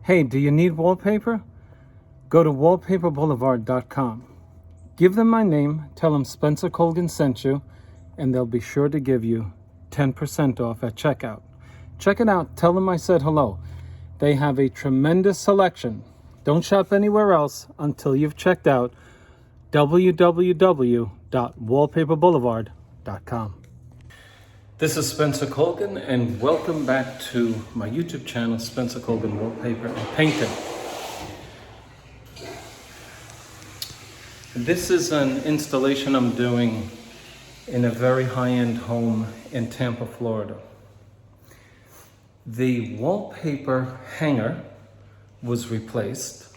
Hey, do you need wallpaper? Go to wallpaperboulevard.com. Give them my name, tell them Spencer Colgan sent you, and they'll be sure to give you 10% off at checkout. Check it out. Tell them I said hello. They have a tremendous selection. Don't shop anywhere else until you've checked out www.wallpaperboulevard.com. This is Spencer Colgan, and welcome back to my YouTube channel, Spencer Colgan Wallpaper and Painting. This is an installation I'm doing in a very high-end home in Tampa, Florida. The wallpaper hanger was replaced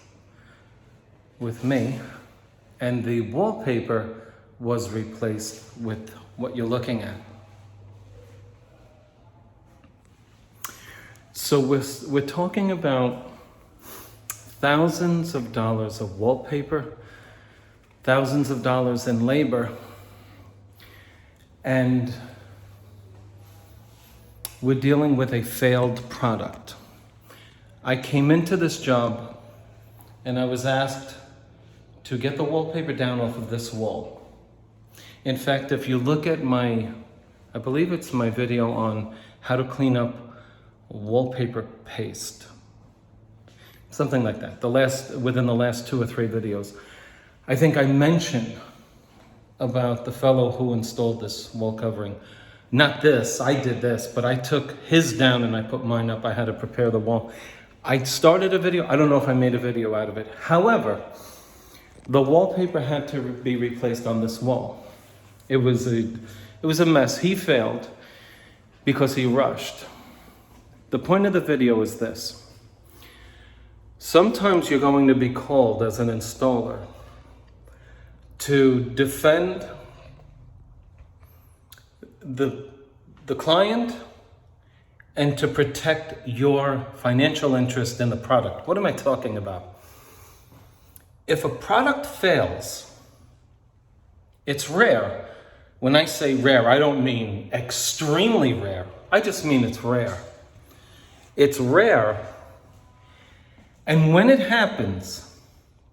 with me, and the wallpaper was replaced with what you're looking at. So we're talking about thousands of dollars of wallpaper, thousands of dollars in labor, and we're dealing with a failed product. I came into this job and I was asked to get the wallpaper down off of this wall. In fact, if you look at I believe it's my video on how to clean up wallpaper paste, something like that, within the last 2 or 3 videos, I think I mentioned about the fellow who installed this wall covering. Not this, I did this, but I took his down and I put mine up. I had to prepare the wall. I started a video, I don't know if I made a video out of it. However, the wallpaper had to be replaced on this wall. It was a mess. He failed because he rushed. The point of the video is this. Sometimes you're going to be called as an installer to defend the client and to protect your financial interest in the product. What am I talking about? If a product fails, it's rare. When I say rare, I don't mean extremely rare. I just mean it's rare. It's rare, and when it happens,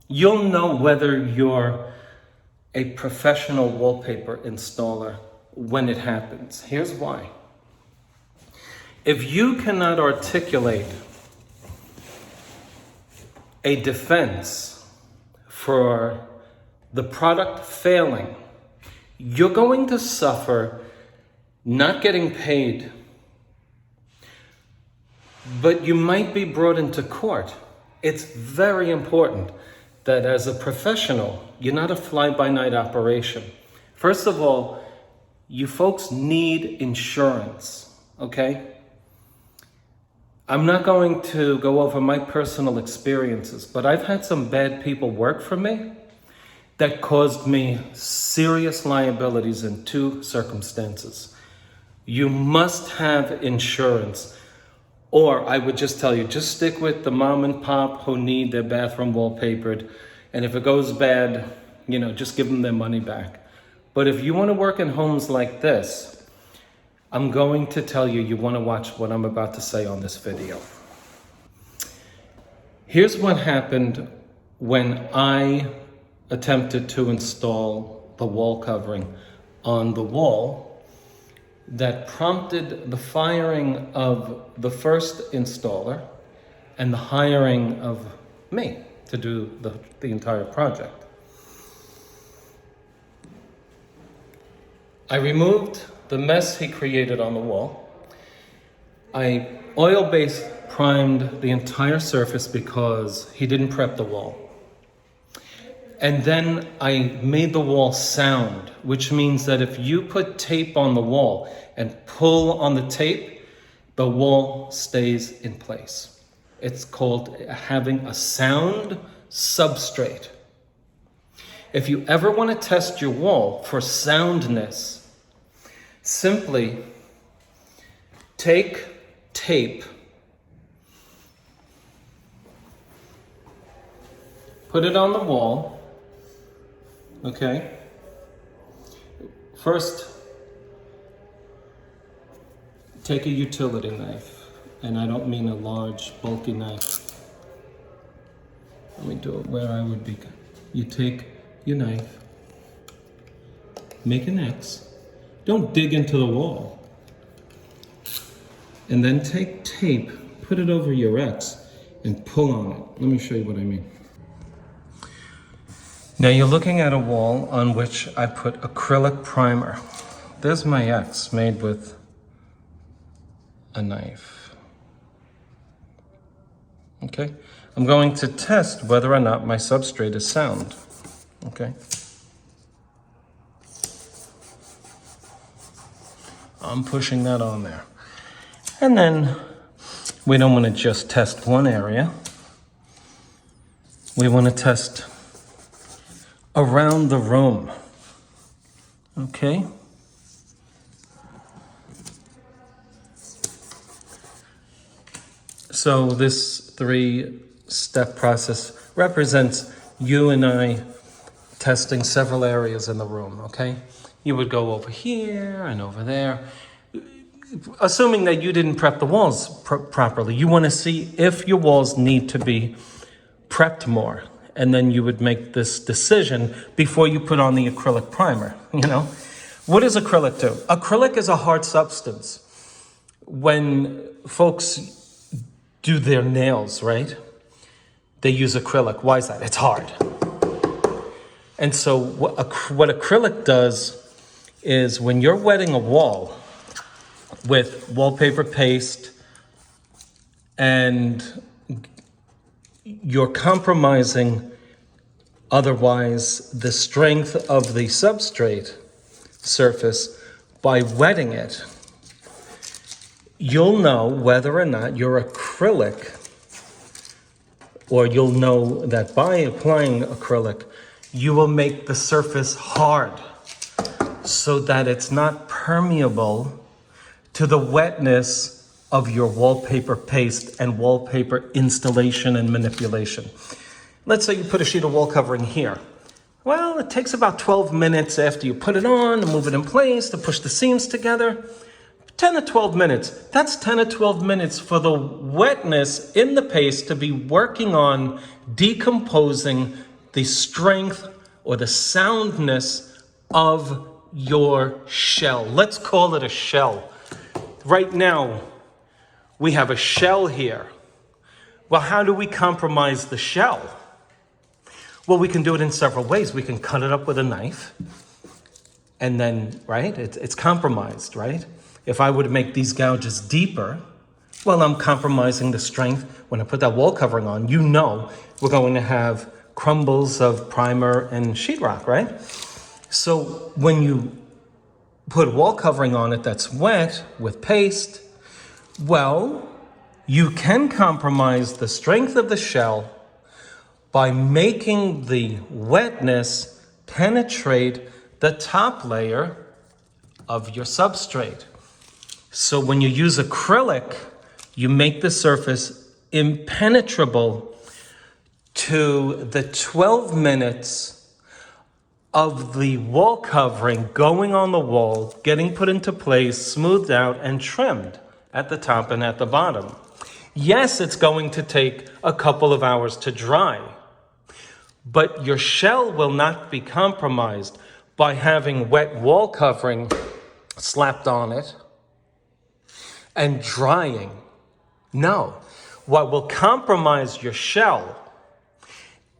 you'll know whether you're a professional wallpaper installer when it happens. Here's why. If you cannot articulate a defense for the product failing, you're going to suffer not getting paid, but you might be brought into court. It's very important that as a professional, you're not a fly-by-night operation. First of all, you folks need insurance, okay? I'm not going to go over my personal experiences, but I've had some bad people work for me that caused me serious liabilities in 2 circumstances. You must have insurance. Or I would just tell you, just stick with the mom and pop who need their bathroom wallpapered. And if it goes bad, just give them their money back. But if you want to work in homes like this, I'm going to tell you, you want to watch what I'm about to say on this video. Here's what happened when I attempted to install the wall covering on the wall that prompted the firing of the first installer and the hiring of me to do the entire project. I removed the mess he created on the wall. I oil-based primed the entire surface because he didn't prep the wall. And then I made the wall sound, which means that if you put tape on the wall and pull on the tape, the wall stays in place. It's called having a sound substrate. If you ever want to test your wall for soundness, simply take tape, put it on the wall. Okay. First, take a utility knife, and I don't mean a large, bulky knife. Let me do it where I would be. You take your knife, make an X. Don't dig into the wall. And then take tape, put it over your X, and pull on it. Let me show you what I mean. Now you're looking at a wall on which I put acrylic primer. There's my X made with a knife. Okay? I'm going to test whether or not my substrate is sound. Okay? I'm pushing that on there. And then we don't want to just test one area. We want to test around the room. Okay? So this 3-step process represents you and I testing several areas in the room, okay? You would go over here and over there. Assuming that you didn't prep the walls properly, you want to see if your walls need to be prepped more. And then you would make this decision before you put on the acrylic primer, you know? What does acrylic do? Acrylic is a hard substance. When folks do their nails, right? They use acrylic. Why is that? It's hard. And so what acrylic does is when you're wetting a wall with wallpaper paste and you're compromising otherwise the strength of the substrate surface by wetting it, you'll know whether or not your acrylic, or you'll know that by applying acrylic, you will make the surface hard so that it's not permeable to the wetness of your wallpaper paste and wallpaper installation and manipulation. Let's say you put a sheet of wall covering here. Well, it takes about 12 minutes after you put it on to move it in place, to push the seams together. 10 to 12 minutes. That's 10 to 12 minutes for the wetness in the paste to be working on decomposing the strength or the soundness of your shell. Let's call it a shell. Right now, we have a shell here. Well, how do we compromise the shell? Well, we can do it in several ways. We can cut it up with a knife, and then, right, it's compromised, right? If I would make these gouges deeper, well, I'm compromising the strength. When I put that wall covering on, you know we're going to have crumbles of primer and sheetrock, right? So when you put wall covering on it that's wet with paste, well, you can compromise the strength of the shell by making the wetness penetrate the top layer of your substrate. So when you use acrylic, you make the surface impenetrable to the 12 minutes of the wall covering going on the wall, getting put into place, smoothed out, and trimmed at the top and at the bottom. Yes, it's going to take a couple of hours to dry, but your shell will not be compromised by having wet wall covering slapped on it and drying. No, what will compromise your shell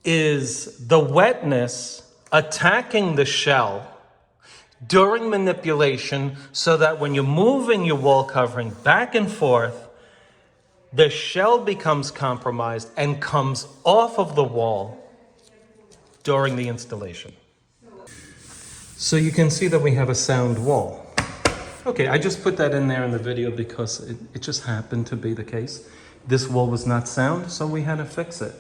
is the wetness attacking the shell during manipulation, so that when you're moving your wall covering back and forth, the shell becomes compromised and comes off of the wall during the installation. So you can see that we have a sound wall. Okay, I just put that in there in the video because it just happened to be the case. This wall was not sound, so we had to fix it.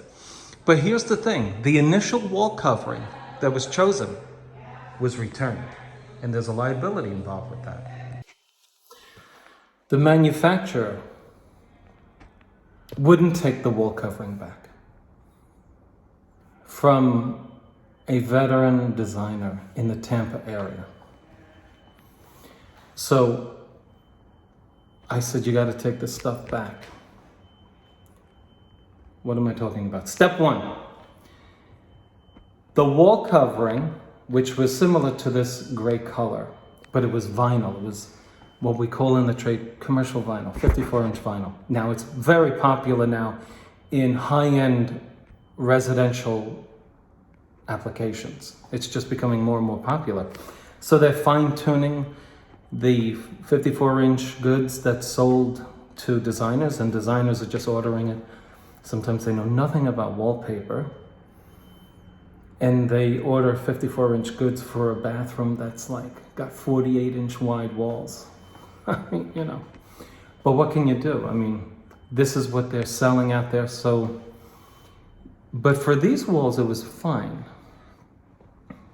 But here's the thing, the initial wall covering that was chosen was returned, and there's a liability involved with that. The manufacturer wouldn't take the wall covering back from a veteran designer in the Tampa area. So I said, you got to take this stuff back. What am I talking about? Step one, The wall covering, which was similar to this gray color, but it was vinyl. It was what we call in the trade commercial vinyl, 54-inch vinyl. Now it's very popular now in high-end residential applications. It's just becoming more and more popular. So they're fine-tuning the 54-inch goods that's sold to designers, and designers are just ordering it. Sometimes they know nothing about wallpaper, and they order 54-inch goods for a bathroom that's like got 48-inch wide walls. I mean, you know, but what can you do? I mean, this is what they're selling out there. So, but for these walls, it was fine,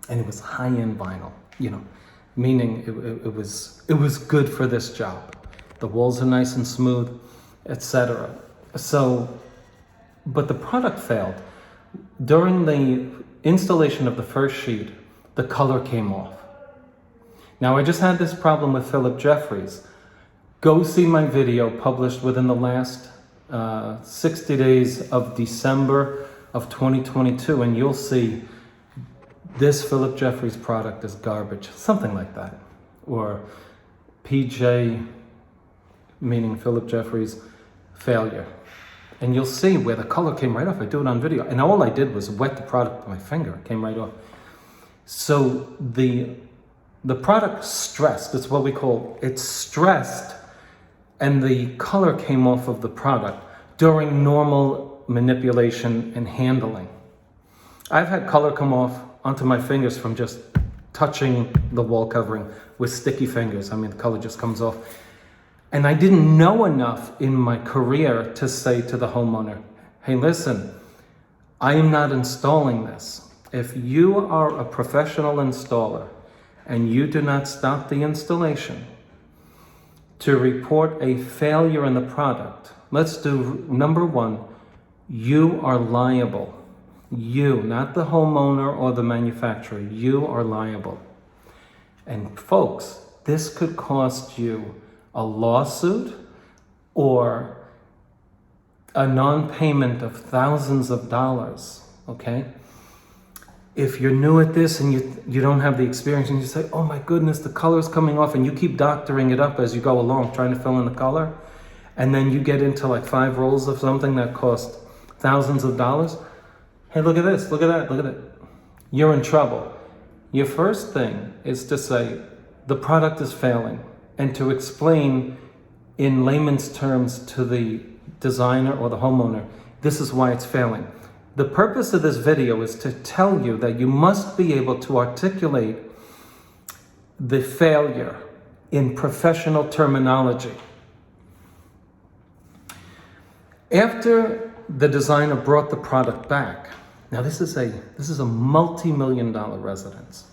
and it was high-end vinyl, you know, meaning it was good for this job. The walls are nice and smooth, etc. So, but the product failed. During the installation of the first sheet, the color came off. Now, I just had this problem with Philip Jeffries. Go see my video published within the last 60 days of December of 2022, and you'll see this Philip Jeffries product is garbage, something like that. Or PJ, meaning Philip Jeffries, failure. And you'll see where the color came right off. I do it on video. And all I did was wet the product with my finger. It came right off. So the product stressed. It's what we call, it's stressed. And the color came off of the product during normal manipulation and handling. I've had color come off onto my fingers from just touching the wall covering with sticky fingers. I mean, the color just comes off. And I didn't know enough in my career to say to the homeowner, hey, listen, I am not installing this. If you are a professional installer and you do not stop the installation to report a failure in the product, let's do number one, you are liable. You, not the homeowner or the manufacturer, you are liable. And folks, this could cost you a lawsuit or a non-payment of thousands of dollars, okay? If you're new at this and you don't have the experience and you say, oh my goodness, the color's coming off, and you keep doctoring it up as you go along, trying to fill in the color, and then you get into like 5 rolls of something that cost thousands of dollars, hey, look at this, look at that, look at that. You're in trouble. Your first thing is to say, the product is failing, and to explain in layman's terms to the designer or the homeowner, this is why it's failing. The purpose of this video is to tell you that you must be able to articulate the failure in professional terminology. After the designer brought the product back, now this is a multi-million-dollar residence,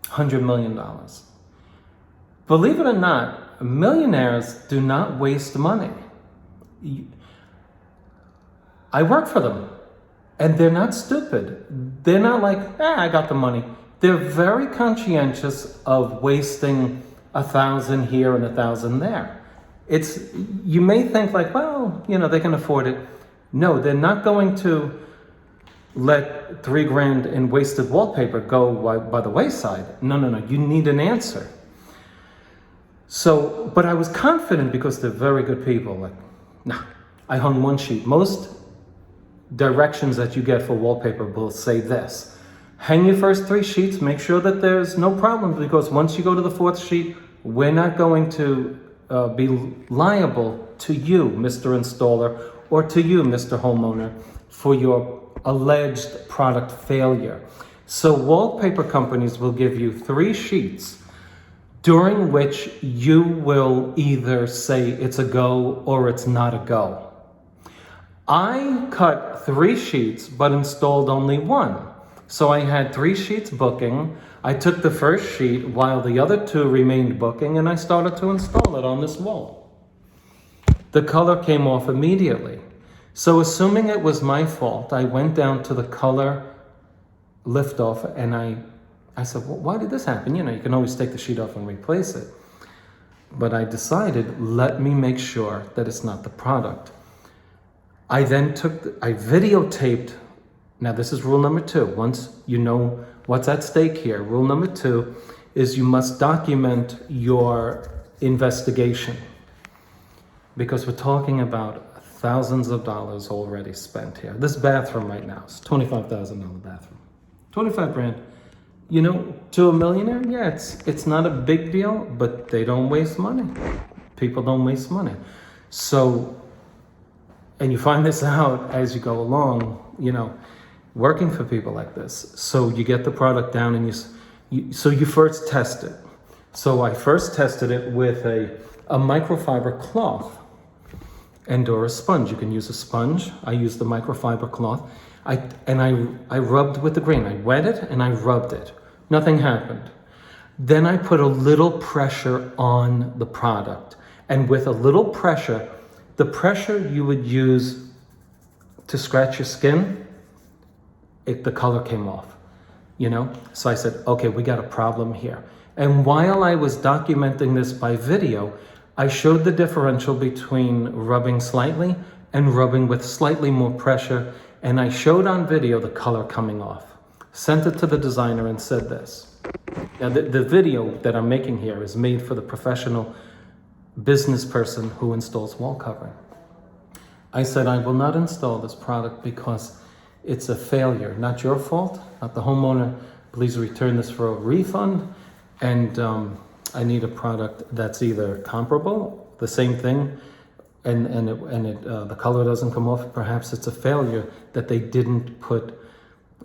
$100 million. Believe it or not, millionaires do not waste money. I work for them, and they're not stupid. They're not like, I got the money. They're very conscientious of wasting 1,000 here and 1,000 there. You may think like, well, you know, they can afford it. No, they're not going to let $3,000 in wasted wallpaper go by the wayside. No, you need an answer. So, but I was confident because they're very good people. Like, nah, I hung one sheet. Most directions that you get for wallpaper will say this. Hang your first 3 sheets, make sure that there's no problems, because once you go to the 4th sheet, we're not going to be liable to you, Mr. Installer, or to you, Mr. Homeowner, for your alleged product failure. So wallpaper companies will give you 3 sheets during which you will either say it's a go or it's not a go. I cut 3 sheets but installed only 1. So I had 3 sheets booking. I took the first sheet while the other 2 remained booking, and I started to install it on this wall. The color came off immediately. So assuming it was my fault, I went down to the color lift off, and I said, well, why did this happen? You know, you can always take the sheet off and replace it. But I decided, let me make sure that it's not the product. I then I videotaped Now this is rule number 2. Once you know what's at stake here, rule number 2 is you must document your investigation, because we're talking about thousands of dollars already spent here. This bathroom right now is $25,000 bathroom. 25 grand. You know, to a millionaire, yeah, it's not a big deal, but they don't waste money. People don't waste money. So, and you find this out as you go along, you know, working for people like this. So you get the product down and you first test it. So I first tested it with a microfiber cloth and or a sponge. You can use a sponge. I used the microfiber cloth. I rubbed with the grain. I wet it and I rubbed it. Nothing happened. Then I put a little pressure on the product. And with a little pressure, the pressure you would use to scratch your skin, the color came off, you know? So I said, okay, we got a problem here. And while I was documenting this by video, I showed the differential between rubbing slightly and rubbing with slightly more pressure. And I showed on video the color coming off. Sent it to the designer and said this. Now the video that I'm making here is made for the professional business person who installs wall covering. I said, I will not install this product because it's a failure, not your fault, not the homeowner. Please return this for a refund. And I need a product that's either comparable, the same thing, and the color doesn't come off. Perhaps it's a failure that they didn't put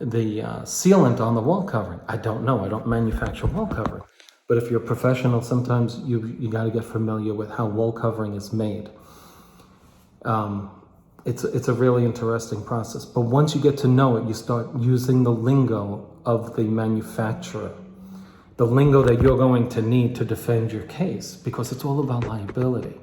the sealant on the wall covering. I don't know. I don't manufacture wall covering. But if you're a professional, sometimes you got to get familiar with how wall covering is made. It's a really interesting process. But once you get to know it, you start using the lingo of the manufacturer, the lingo that you're going to need to defend your case, because it's all about liability.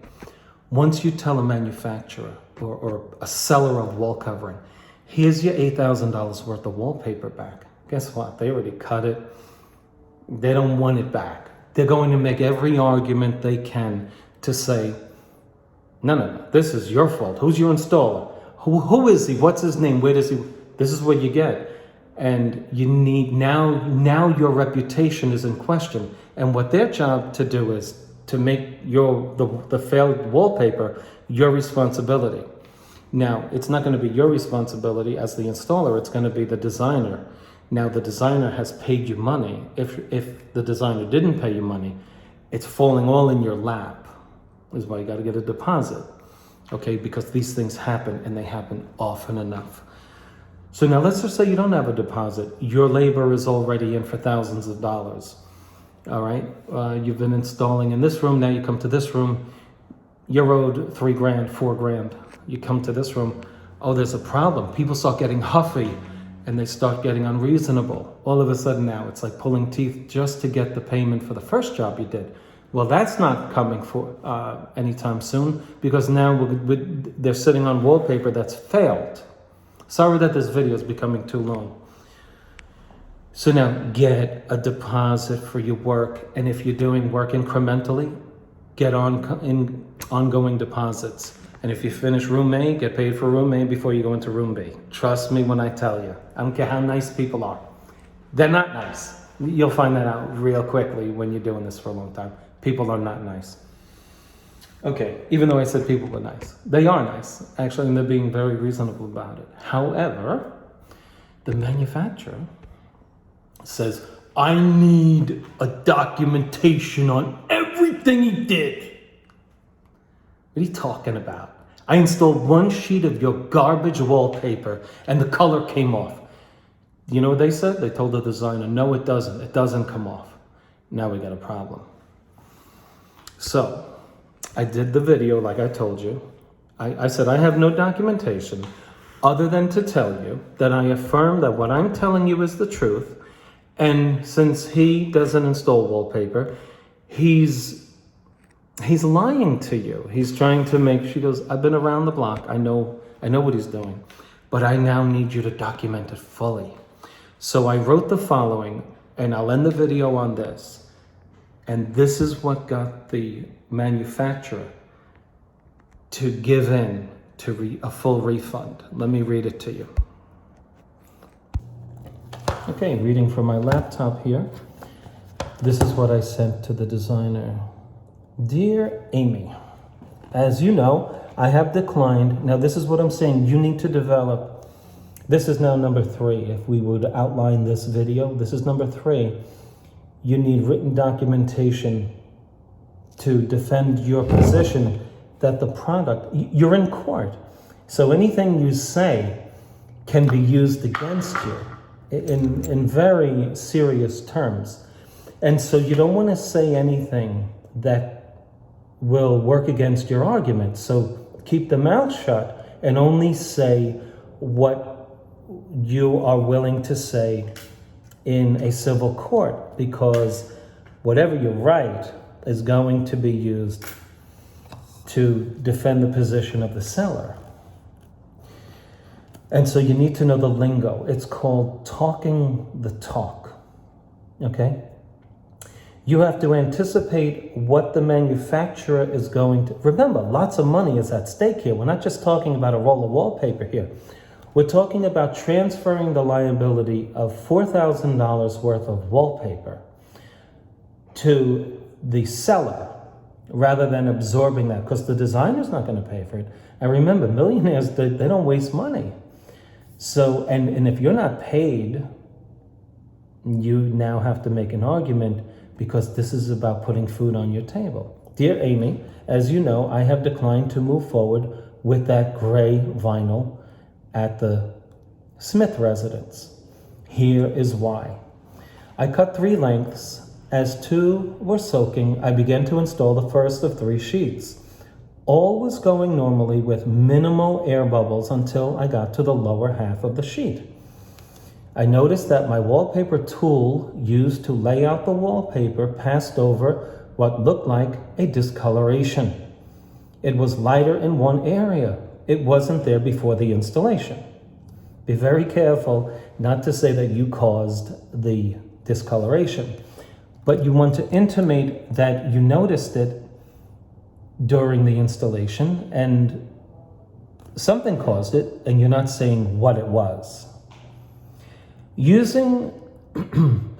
Once you tell a manufacturer or a seller of wall covering, here's your $8,000 worth of wallpaper back. Guess what? They already cut it. They don't want it back. They're going to make every argument they can to say, no, this is your fault. Who's your installer? Who is he? What's his name? Where does he? This is what you get. And you need, now your reputation is in question. And what their job to do is to make the failed wallpaper your responsibility. Now, it's not going to be your responsibility as the installer, it's going to be the designer. Now, the designer has paid you money. If the designer didn't pay you money, it's falling all in your lap. Is why you got to get a deposit, okay? Because these things happen, and they happen often enough. So now let's just say you don't have a deposit. Your labor is already in for thousands of dollars, all right? You've been installing in this room, now you come to this room, you're owed $3 grand, $4 grand. You come to this room, oh, there's a problem. People start getting huffy and they start getting unreasonable. All of a sudden now it's like pulling teeth just to get the payment for the first job you did. Well, that's not coming for anytime soon, because now they're sitting on wallpaper that's failed. Sorry that this video is becoming too long. So now get a deposit for your work. And if you're doing work incrementally, get ongoing deposits. And if you finish room A, get paid for room A before you go into room B. Trust me when I tell you. I don't care how nice people are. They're not nice. You'll find that out real quickly when you're doing this for a long time. People are not nice. Okay, even though I said people were nice. They are nice, actually, and they're being very reasonable about it. However, the manufacturer says, I need a documentation on everything he did. What are you talking about? I installed one sheet of your garbage wallpaper and the color came off. You know what they said? They told the designer, no, it doesn't. It doesn't come off. Now we got a problem. So I did the video like I told you. I said I have no documentation other than to tell you that I affirm that what I'm telling you is the truth. And since he doesn't install wallpaper, he's lying to you. He's trying to make, she goes, I've been around the block. I know what he's doing, but I now need you to document it fully. So I wrote the following, and I'll end the video on this. And this is what got the manufacturer to give in to a full refund. Let me read it to you. Okay, reading from my laptop here. This is what I sent to the designer. Dear Amy, as you know, I have declined. Now this is what I'm saying. You need to develop. This is now number 3. If we would outline this video, this is number 3. You need written documentation to defend your position that the product, you're in court. So anything you say can be used against you in very serious terms. And so you don't want to say anything that will work against your argument. So keep the mouth shut and only say what you are willing to say in a civil court, because whatever you write is going to be used to defend the position of the seller. And so you need to know the lingo. It's called talking the talk, okay? You have to anticipate what the manufacturer is going to... Remember, lots of money is at stake here. We're not just talking about a roll of wallpaper here. We're talking about transferring the liability of $4,000 worth of wallpaper to the seller rather than absorbing that, because the designer's not going to pay for it. And remember, millionaires, they don't waste money. So, and if you're not paid, you now have to make an argument, because this is about putting food on your table. Dear Amy, as you know, I have declined to move forward with that gray vinyl at the Smith residence. Here is why. I cut 3 lengths. As 2 were soaking, I began to install the first of 3 sheets. All was going normally with minimal air bubbles until I got to the lower half of the sheet. I noticed that my wallpaper tool used to lay out the wallpaper passed over what looked like a discoloration. It was lighter in one area. It wasn't there before the installation. Be very careful not to say that you caused the discoloration, but you want to intimate that you noticed it during the installation and something caused it, and you're not saying what it was.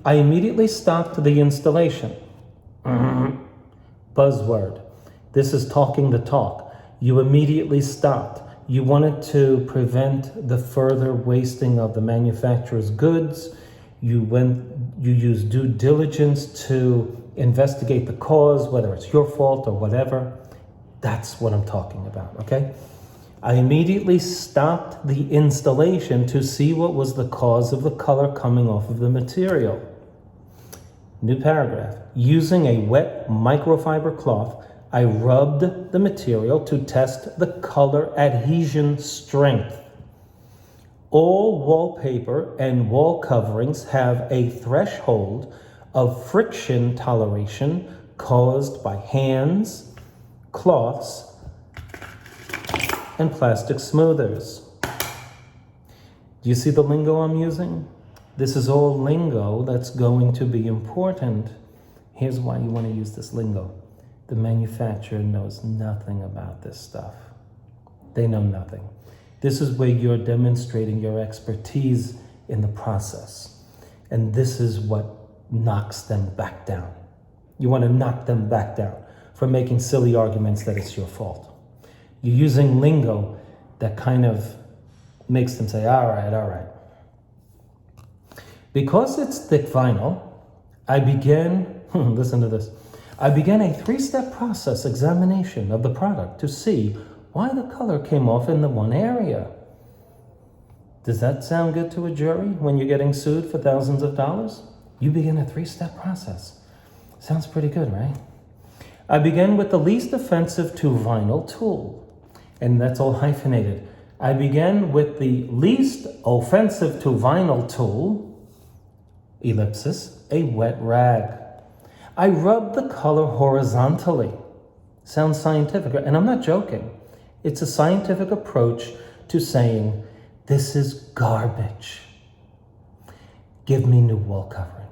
I immediately stopped the installation. Buzzword. This is talking the talk. You immediately stopped. You wanted to prevent the further wasting of the manufacturer's goods. You used due diligence to investigate the cause, whether it's your fault or whatever. That's what I'm talking about, okay? I immediately stopped the installation to see what was the cause of the color coming off of the material. New paragraph. Using a wet microfiber cloth, I rubbed the material to test the color adhesion strength. All wallpaper and wall coverings have a threshold of friction toleration caused by hands, cloths, and plastic smoothers. Do you see the lingo I'm using? This is all lingo that's going to be important. Here's why you want to use this lingo. The manufacturer knows nothing about this stuff. They know nothing. This is where you're demonstrating your expertise in the process. And this is what knocks them back down. You want to knock them back down for making silly arguments that it's your fault. You're using lingo that kind of makes them say, all right. Because it's thick vinyl, I began, listen to this, I began a 3-step process examination of the product to see why the color came off in the one area. Does that sound good to a jury when you're getting sued for thousands of dollars? You begin a 3-step process. Sounds pretty good, right? I began with the least offensive to vinyl tool, and that's all hyphenated. I began with the least offensive to vinyl tool, ellipsis, a wet rag. I rubbed the color horizontally. Sounds scientific, and I'm not joking. It's a scientific approach to saying, this is garbage. Give me new wall covering.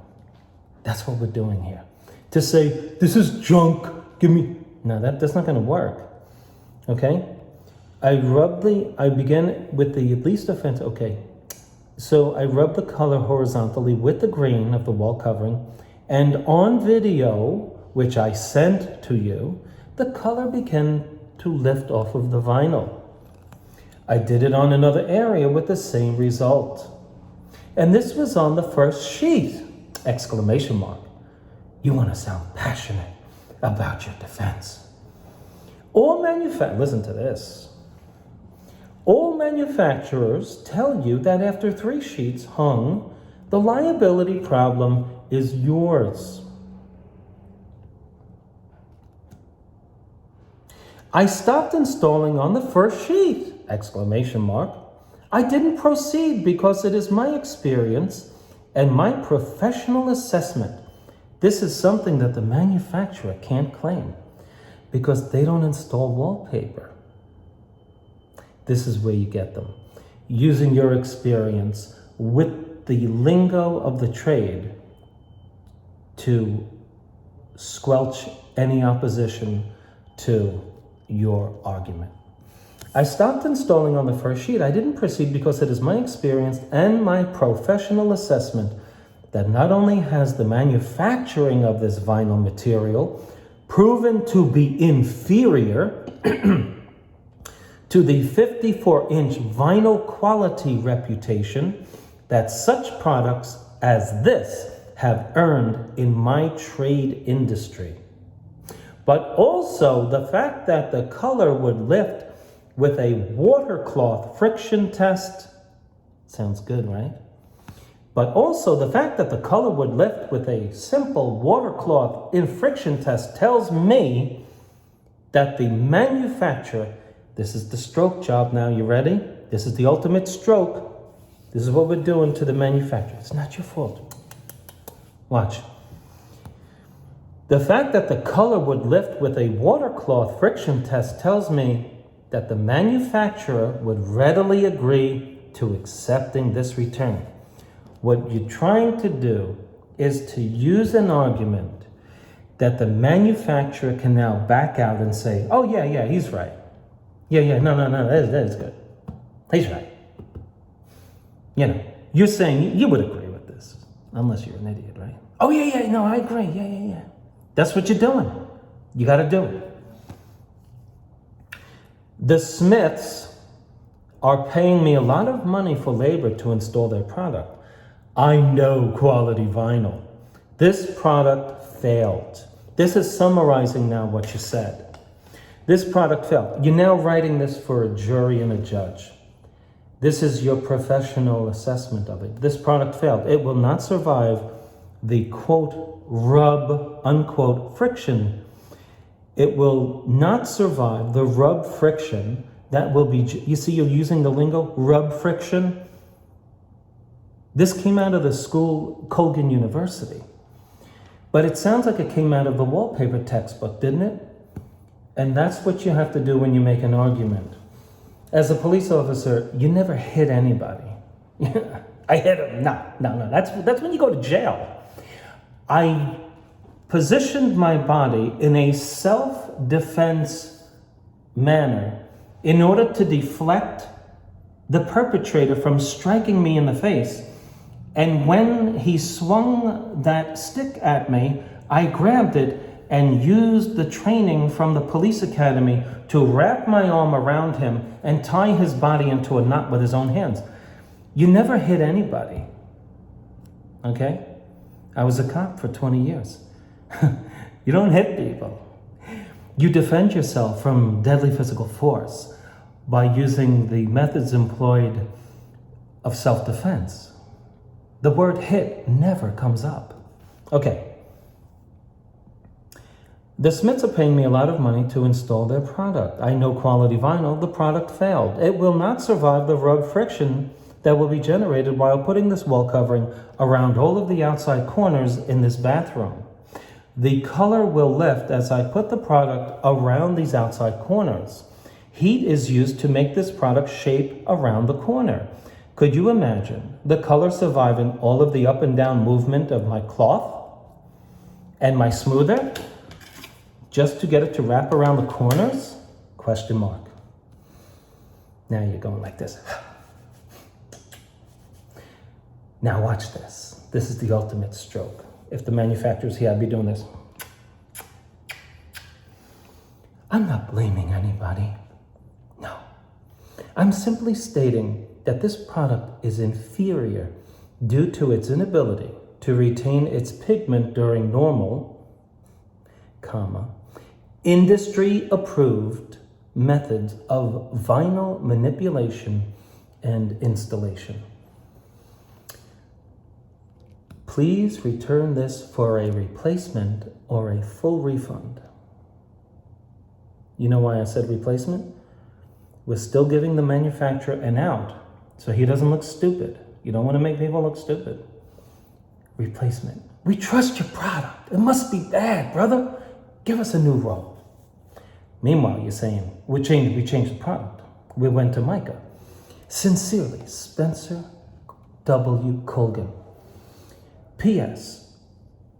That's what we're doing here. To say, this is junk, give me... No, that's not going to work. Okay? I began with the least offensive... Okay, So I rubbed the color horizontally with the grain of the wall covering, and on video, which I sent to you, the color began to lift off of the vinyl. I did it on another area with the same result. And this was on the first sheet! Exclamation mark. You want to sound passionate about your defense. Listen to this. All manufacturers tell you that after 3 sheets hung, the liability problem is yours. I stopped installing on the first sheet! Exclamation mark. I didn't proceed because it is my experience and my professional assessment. This is something that the manufacturer can't claim because they don't install wallpaper. This is where you get them. Using your experience with the lingo of the trade to squelch any opposition to your argument. I stopped installing on the first sheet. I didn't proceed because it is my experience and my professional assessment that not only has the manufacturing of this vinyl material proven to be inferior to the 54-inch vinyl quality reputation that such products as this have earned in my trade industry, but also the fact that the color would lift with a water cloth friction test. Sounds good, right? But also the fact that the color would lift with a simple water cloth in friction test tells me that the manufacturer, this is the stroke job now, you ready? This is the ultimate stroke. This is what we're doing to the manufacturer. It's not your fault. Watch. The fact that the color would lift with a water cloth friction test tells me that the manufacturer would readily agree to accepting this return. What you're trying to do is to use an argument that the manufacturer can now back out and say, oh yeah, he's right. No, that is good. He's right. You know, you're saying you would agree with this, unless you're an idiot, right? Oh yeah, no, I agree, yeah. That's what you're doing. You gotta do it. The Smiths are paying me a lot of money for labor to install their product. I know quality vinyl. This product failed. This is summarizing now what you said. This product failed. You're now writing this for a jury and a judge. This is your professional assessment of it. This product failed. It will not survive the quote rub unquote friction. It will not survive the rub friction that will be, you see, you're using the lingo, rub friction. This came out of the school, Colgan University. But it sounds like it came out of the wallpaper textbook, didn't it? And that's what you have to do when you make an argument. As a police officer, you never hit anybody. I hit him. No. That's when you go to jail. I positioned my body in a self-defense manner in order to deflect the perpetrator from striking me in the face. And when he swung that stick at me, I grabbed it and used the training from the police academy to wrap my arm around him and tie his body into a knot with his own hands. You never hit anybody, okay? I was a cop for 20 years. You don't hit people. You defend yourself from deadly physical force by using the methods employed of self-defense. The word hit never comes up. Okay. The Smiths are paying me a lot of money to install their product. I know quality vinyl. The product failed. It will not survive the rub friction that will be generated while putting this wall covering around all of the outside corners in this bathroom. The color will lift as I put the product around these outside corners. Heat is used to make this product shape around the corner. Could you imagine the color surviving all of the up and down movement of my cloth and my smoother just to get it to wrap around the corners? Question mark. Now you're going like this. Now watch this. This is the ultimate stroke. If the manufacturer's here, I'd be doing this. I'm not blaming anybody. No. I'm simply stating that this product is inferior due to its inability to retain its pigment during normal, industry-approved methods of vinyl manipulation and installation. Please return this for a replacement or a full refund. You know why I said replacement? We're still giving the manufacturer an out so he doesn't look stupid. You don't want to make people look stupid. Replacement. We trust your product. It must be bad, brother. Give us a new roll. Meanwhile, you're saying, we changed the product. We went to Micah. Sincerely, Spencer W. Colgan. P.S.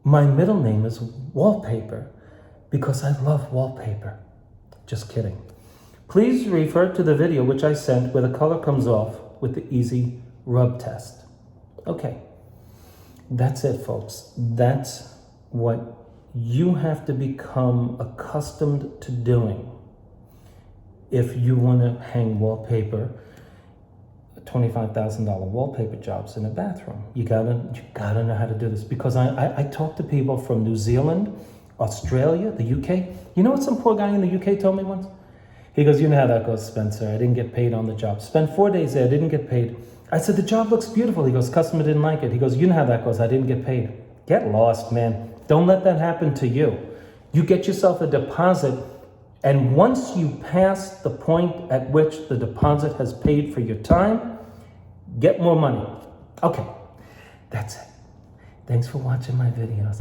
My middle name is Wallpaper because I love wallpaper. Just kidding. Please refer to the video which I sent where the color comes off with the easy rub test. Okay, that's it, folks. That's what you have to become accustomed to doing if you want to hang wallpaper, $25,000 wallpaper jobs in a bathroom. You gotta know how to do this, because I talk to people from New Zealand, Australia, the UK. You know what some poor guy in the UK told me once? He goes, you know how that goes, Spencer. I didn't get paid on the job. Spent 4 days there, didn't get paid. I said, the job looks beautiful. He goes, customer didn't like it. He goes, you know how that goes. I didn't get paid. Get lost, man. Don't let that happen to you. You get yourself a deposit, and once you pass the point at which the deposit has paid for your time, get more money. Okay, that's it. Thanks for watching my videos.